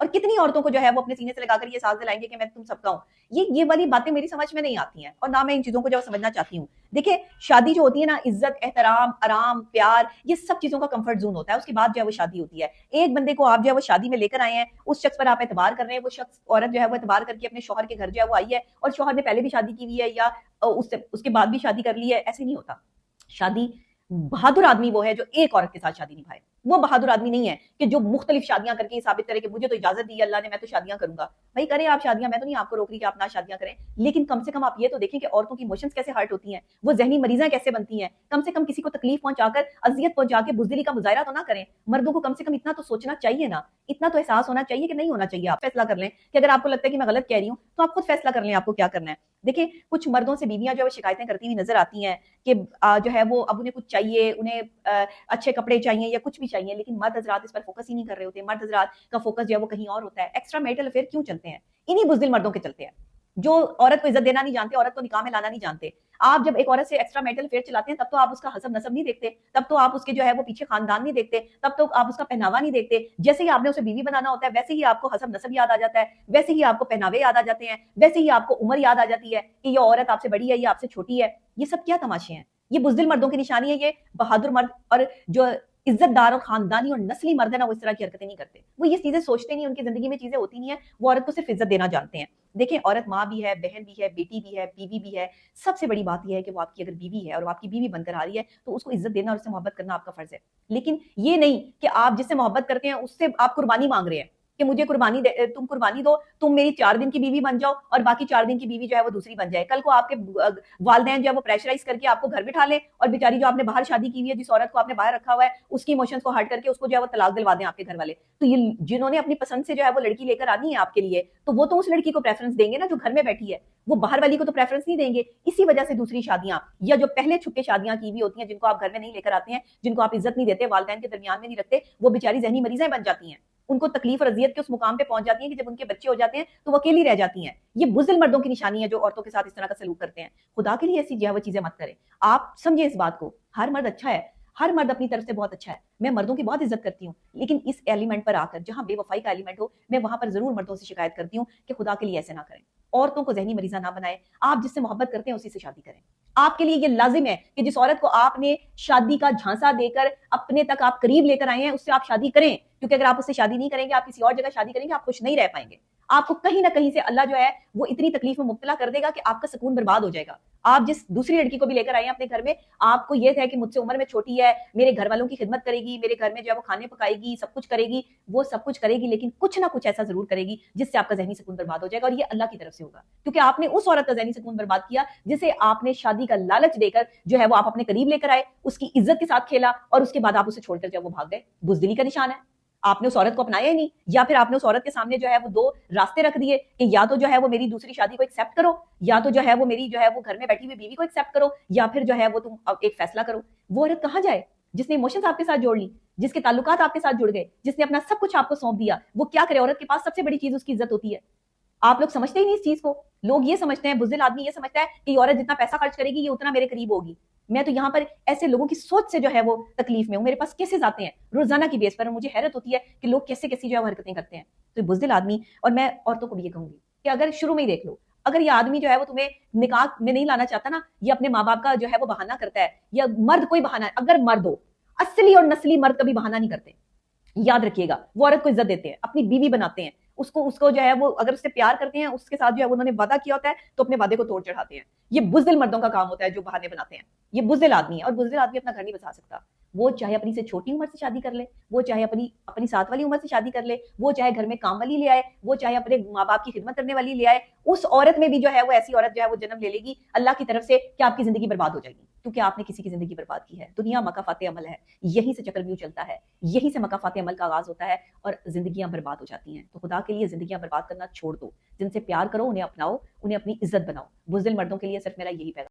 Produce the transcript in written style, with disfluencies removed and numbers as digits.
اور کتنی عورتوں کو جو ہے وہ اپنے سینے سے لگا کر یہ ساز دلائیں گے کہ میں تم سب کا ہوں. یہ والی باتیں میری سمجھ میں نہیں آتی ہیں اور نہ میں ان چیزوں کو جو سمجھنا چاہتی ہوں. دیکھیں شادی جو ہوتی ہے نا، عزت، احترام، آرام، پیار، یہ سب چیزوں کا کمفرٹ زون ہوتا ہے. اس کے بعد جو ہے وہ شادی ہوتی ہے. ایک بندے کو آپ جو ہے وہ شادی میں لے کر آئے ہیں، اس شخص پر آپ اعتبار کر رہے ہیں، وہ شخص عورت جو ہے وہ اعتبار کر کے اپنے شوہر کے گھر جو ہے وہ آئی ہے اور شوہر نے پہلے بھی شادی کی ہوئی ہے یا اس کے بعد بھی شادی کر لی ہے. ایسے نہیں ہوتا. شادی، بہادر آدمی وہ ہے جو ایک عورت کے ساتھ شادی نبھائے. وہ بہادر آدمی نہیں ہے کہ جو مختلف شادیاں کر کے یہ ثابت کرے کہ مجھے تو اجازت دی اللہ نے، میں تو شادیاں کروں گا. بھائی کریں آپ شادیاں، میں تو نہیں آپ کو روک رہی کہ آپ نہ شادیاں کریں، لیکن کم سے کم آپ یہ تو دیکھیں کہ عورتوں کی ایموشنز کیسے ہرٹ ہوتی ہیں، وہ ذہنی مریضاں کیسے بنتی ہیں. کم سے کم کسی کو تکلیف پہنچا کر، اذیت پہنچا کے بزدلی کا مظاہرہ تو نہ کریں. مردوں کو کم سے کم اتنا تو سوچنا چاہیے نا، اتنا تو احساس ہونا چاہیے کہ نہیں ہونا چاہیے. آپ فیصلہ کر لیں کہ اگر آپ کو لگتا ہے کہ میں غلط کہہ رہی ہوں تو آپ خود فیصلہ کر لیں آپ کو کیا کرنا ہے. دیکھیں کچھ مردوں سے بیویاں جو ہے شکایتیں کرتی ہوئی نظر آتی ہیں کہ جو ہے وہ اب انہیں کچھ چاہیے، انہیں اچھے کپڑے چاہیے یا کچھ بھی چاہیے، لیکن مرد حضرات اس پر فوکس ہی نہیں کر رہے ہوتے. مرد حضرات کا فوکس جو ہے وہ کہیں اور ہوتا ہے. ایکسٹرا میرٹل افیئر کیوں چلتے ہیں؟ انہی بزدل مردوں کے چلتے ہیں جو عورت کو عزت دینا نہیں جانتے، عورت کو نکاح میں لانا نہیں جانتے. آپ جب ایک عورت سے ایکسٹرا میرٹل افیئر چلاتے ہیں تب تو آپ اس کا حسب نسب نہیں دیکھتے، تب تو آپ اس کے جو ہے وہ پیچھے خاندان نہیں دیکھتے، تب تو آپ اس کا پہناوا نہیں دیکھتے. جیسے ہی آپ نے اسے بیوی بنانا ہوتا ہے ویسے ہی آپ کو حسب نسب یاد آ جاتا ہے، ویسے ہی آپ کو پہناوے یاد آ جاتے ہیں، ویسے ہی آپ کو عمر یاد آ جاتی ہے کہ یہ عورت آپ سے بڑی ہے یا آپ سے چھوٹی ہے. یہ سب کیا تماشے ہیں؟ یہ بزدل مردوں کی نشانی ہے. یہ بہادر مرد اور جو عزت دار اور خاندانی اور نسلی مرد ہے نا، وہ اس طرح کی حرکتیں نہیں کرتے. وہ یہ چیزیں سوچتے نہیں، ان کی زندگی میں چیزیں ہوتی نہیں ہیں. وہ عورت کو صرف عزت دینا جانتے ہیں. دیکھیں عورت ماں بھی ہے، بہن بھی ہے، بیٹی بھی ہے، بیوی بھی ہے. سب سے بڑی بات یہ ہے کہ وہ آپ کی اگر بیوی ہے اور وہ آپ کی بیوی بن کر آ رہی ہے تو اس کو عزت دینا اور اس سے محبت کرنا آپ کا فرض ہے. لیکن یہ نہیں کہ آپ جس سے محبت کرتے ہیں اس سے آپ قربانی مانگ رہے ہیں کہ مجھے قربانی دے، تم قربانی دو، تم میری 4 دن کی بیوی بن جاؤ اور باقی 4 دن کی بیوی جو ہے وہ دوسری بن جائے. کل کو آپ کے والدین جو ہے وہ پریشرائز کر کے آپ کو گھر بٹھا لیں اور بیچاری جو آپ نے باہر شادی کی ہوئی ہے، جس عورت کو آپ نے باہر رکھا ہوا ہے، اس کی ایموشنز کو ہرٹ کر کے اس کو جو ہے وہ طلاق دلوا دیں آپ کے گھر والے. تو یہ جنہوں نے اپنی پسند سے جو ہے وہ لڑکی لے کر آنی ہے آپ کے لیے، تو وہ تو اس لڑکی کو پریفرنس دیں گے نا جو گھر میں بیٹھی ہے. وہ باہر والی کو تو پریفرنس نہیں دیں گے. اسی وجہ سے دوسری شادیاں یا جو پہلے چھپے شادیاں کی ہوئی ہوتی ہیں، جن کو آپ گھر میں نہیں لے کر آتے ہیں، جن کو آپ عزت نہیں دیتے، والدین کے درمیان میں نہیں رکھتے، وہ بیچاری ذہنی مریضیں بن جاتی ہیں. ان کو تکلیف اور اذیت کے اس مقام پہ پہنچ جاتی ہیں کہ جب ان کے بچے ہو جاتے ہیں تو وہ اکیلی رہ جاتی ہیں. یہ بزدل مردوں کی نشانی ہے جو عورتوں کے ساتھ اس طرح کا سلوک کرتے ہیں. خدا کے لیے ایسی جو ہے وہ چیزیں مت کریں. آپ سمجھیں اس بات کو. ہر مرد اچھا ہے، ہر مرد اپنی طرف سے بہت اچھا ہے. میں مردوں کی بہت عزت کرتی ہوں، لیکن اس ایلیمنٹ پر آ کر جہاں بے وفائی کا ایلیمنٹ ہو، میں وہاں پر ضرور مردوں سے شکایت کرتی ہوں کہ خدا کے لیے ایسے نہ کریں. عورتوں کو ذہنی مریضہ نہ بنائیں. آپ جس سے محبت کرتے ہیں اسی سے شادی کریں. آپ کے لیے یہ لازم ہے کہ جس عورت کو آپ نے شادی کا جھانسا دے کر اپنے تک آپ قریب لے کر آئے ہیں، اس سے آپ شادی کریں. کیونکہ اگر آپ اس سے شادی نہیں کریں گے، آپ کسی اور جگہ شادی کریں گے، آپ خوش نہیں رہ پائیں گے. آپ کو کہیں نہ کہیں سے اللہ جو ہے وہ اتنی تکلیف میں مبتلا کر دے گا کہ آپ کا سکون برباد ہو جائے گا. آپ جس دوسری لڑکی کو بھی لے کر آئے ہیں اپنے گھر میں، آپ کو یہ ہے کہ مجھ سے عمر میں چھوٹی ہے، میرے گھر والوں کی خدمت کرے گی، میرے گھر میں جو ہے وہ کھانے پکائے گی، سب کچھ کرے گی. وہ سب کچھ کرے گی لیکن کچھ نہ کچھ ایسا ضرور کرے گی جس سے آپ کا ذہنی سکون برباد ہو جائے گا. اور یہ اللہ کی طرف سے ہوگا کیونکہ آپ نے اس عورت کا ذہنی سکون برباد کیا جسے آپ نے شادی کا لالچ دے کر جو ہے وہ آپ اپنے قریب لے کر آئے، اس کی عزت کے ساتھ کھیلا اور اس کے بعد آپ اسے چھوڑ کر جو وہ بھاگ گئے. بزدلی کا نشان ہے. آپ نے اس عورت کو اپنایا ہی نہیں، یا پھر آپ نے اس عورت کے سامنے جو ہے وہ 2 راستے رکھ دیے کہ یا تو جو ہے وہ میری دوسری شادی کو ایکسیپٹ کرو، یا تو جو ہے وہ میری جو ہے وہ گھر میں بیٹھی ہوئی بیوی کو ایکسیپٹ کرو، یا پھر جو ہے وہ تم ایک فیصلہ کرو. وہ عورت کہاں جائے جس نے ایموشنز آپ کے ساتھ جوڑ لی، جس کے تعلقات آپ کے ساتھ جڑ گئے، جس نے اپنا سب کچھ آپ کو سونپ دیا؟ وہ کیا کرے؟ عورت کے پاس سب سے بڑی چیز اس کی عزت ہوتی ہے. آپ لوگ سمجھتے ہی نہیں اس چیز کو. لوگ یہ سمجھتے ہیں، بزدل آدمی یہ سمجھتا ہے کہ یہ عورت جتنا پیسہ خرچ کرے گی یہ اتنا میرے قریب ہوگی. میں تو یہاں پر ایسے لوگوں کی سوچ سے جو ہے وہ تکلیف میں ہوں. میرے پاس کیسز آتے ہیں روزانہ کی بیس پر، مجھے حیرت ہوتی ہے کہ لوگ کیسے کیسی جو ہے حرکتیں کرتے ہیں. تو بزدل آدمی، اور میں عورتوں کو بھی یہ کہوں گی کہ اگر شروع میں ہی دیکھ لو، اگر یہ آدمی جو ہے وہ تمہیں نکاح میں نہیں لانا چاہتا نا، یہ اپنے ماں باپ کا جو ہے وہ بہانہ کرتا ہے، یا مرد کوئی بہانہ، اگر مرد ہو، اصلی اور نسلی مرد کبھی بہانہ نہیں کرتے. یاد رکھیے گا، وہ عورت کو عزت دیتے ہیں، اپنی بیوی بناتے ہیں، اس کو جو ہے وہ اگر اس سے پیار کرتے ہیں، اس کے ساتھ جو ہے انہوں نے وعدہ کیا ہوتا ہے تو اپنے وعدے کو توڑ چڑھاتے ہیں. یہ بزدل مردوں کا کام ہوتا ہے جو بہانے بناتے ہیں. یہ بزدل آدمی ہے، اور بزدل آدمی اپنا گھر نہیں بسا سکتا. وہ چاہے اپنی سے چھوٹی عمر سے شادی کر لے، وہ چاہے اپنی ساتھ والی عمر سے شادی کر لے، وہ چاہے گھر میں کام والی لے آئے، وہ چاہے اپنے ماں باپ کی خدمت کرنے والی لے آئے، اس عورت میں بھی جو ہے وہ ایسی عورت جو ہے وہ جنم لے لے گی اللہ کی طرف سے کہ آپ کی زندگی برباد ہو جائے گی. کیونکہ آپ نے کسی کی زندگی برباد کی ہے. دنیا مکافات عمل ہے، یہیں سے چکر ویو چلتا ہے، یہیں سے مکافات عمل کا آغاز ہوتا ہے اور زندگیاں برباد ہو جاتی ہیں. تو خدا کے لیے زندگیاں برباد کرنا چھوڑ دو. جن سے پیار کرو انہیں اپناؤ، انہیں اپنی عزت بناؤ. بزدل مردوں کے لیے صرف میرا یہی پیغام